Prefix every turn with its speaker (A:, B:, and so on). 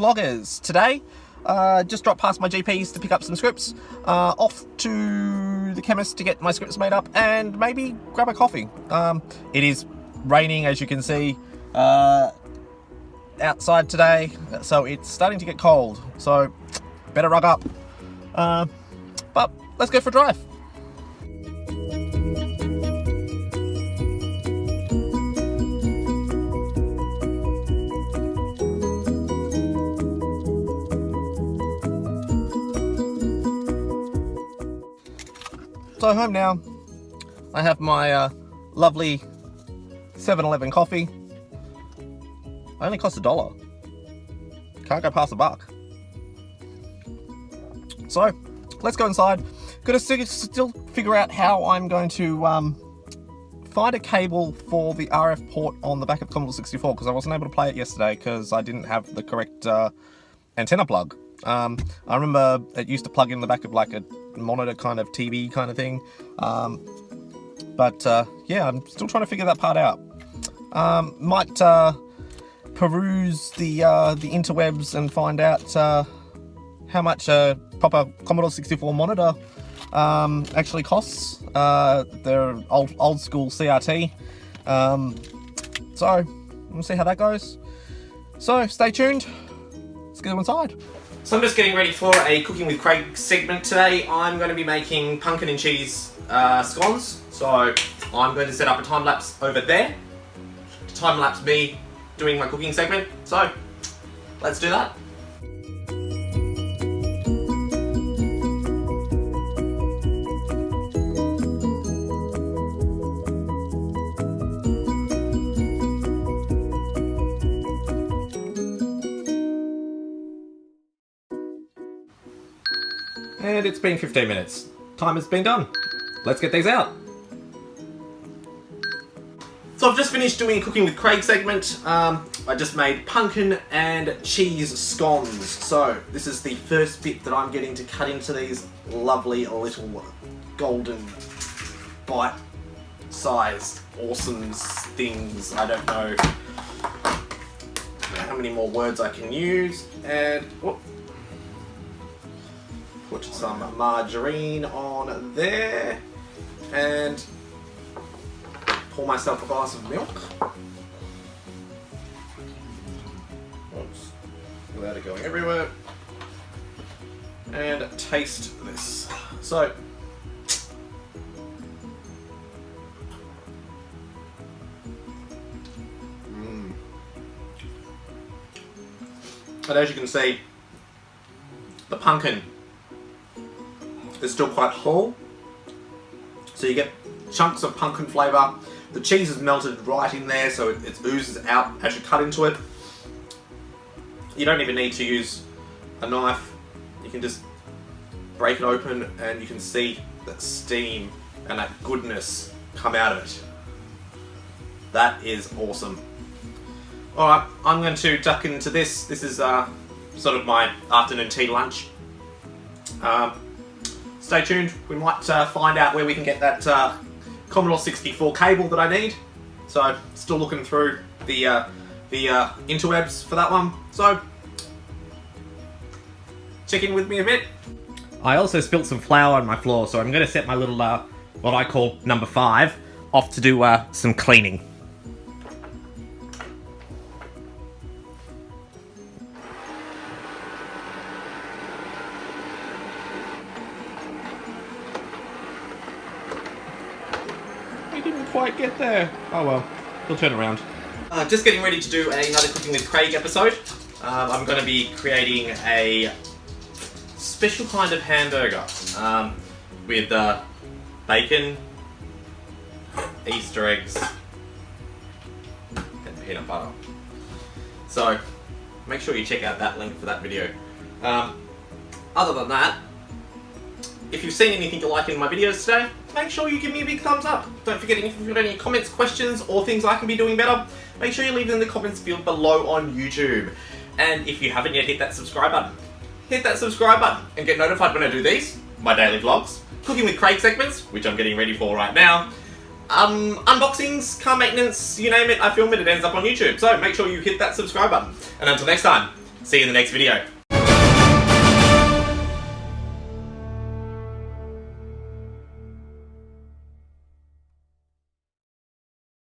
A: Vloggers. Today, just dropped past my GP's to pick up some scripts, off to the chemist to get my scripts made up, and maybe grab a coffee. It is raining, as you can see, outside today, so it's starting to get cold, so better rug up. But let's go for a drive. So home now, I have my lovely 7-Eleven coffee. Only costs $1. Can't go past $1. So let's go inside. Gotta still figure out how I'm going to find a cable for the RF port on the back of the Commodore 64, because I wasn't able to play it yesterday because I didn't have the correct antenna plug. I remember it used to plug in the back of like a monitor kind of TV kind of thing, but yeah, I'm still trying to figure that part out. Might peruse the interwebs and find out how much a proper Commodore 64 monitor actually costs. They're old school CRT, so we'll see how that goes. So stay tuned, let's go inside. So I'm just getting ready for a Cooking with Craig segment today. I'm going to be making pumpkin and cheese scones. So I'm going to set up a time lapse over there to time lapse me doing my cooking segment. So let's do that. And it's been 15 minutes. Time has been done. Let's get these out. So I've just finished doing a Cooking with Craig segment. I just made pumpkin and cheese scones. So this is the first bit that I'm getting to cut into these lovely little golden bite-sized awesome things. I don't know how many more words I can use. And whoop. Put some margarine on there and pour myself a glass of milk. Oops, without it going everywhere. And taste this. So, and as you can see, the pumpkin is still quite whole, so you get chunks of pumpkin flavour. The cheese is melted right in there, so it oozes out as you cut into it. You don't even need to use a knife. You can just break it open and you can see that steam and that goodness come out of it. That is awesome. Alright, I'm going to duck into this. This is sort of my afternoon tea lunch. Stay tuned, we might find out where we can get that Commodore 64 cable that I need. So, still looking through the interwebs for that one. So, check in with me a bit. I also spilt some flour on my floor, so I'm going to set my little, what I call number 5, off to do some cleaning. Quite get there. Oh well, we'll turn around. Just getting ready to do another Cooking with Craig episode. I'm going to be creating a special kind of hamburger with bacon, Easter eggs, and peanut butter. So make sure you check out that link for that video. Other than that, if you've seen anything you like in my videos today, make sure you give me a big thumbs up. Don't forget, if you've got any comments, questions, or things I can be doing better, make sure you leave them in the comments field below on YouTube. And if you haven't yet hit that subscribe button, hit that subscribe button and get notified when I do these, my daily vlogs, Cooking with Craig segments, which I'm getting ready for right now, unboxings, car maintenance, you name it, I film it, it ends up on YouTube. So make sure you hit that subscribe button. And until next time,
B: See you in the next video.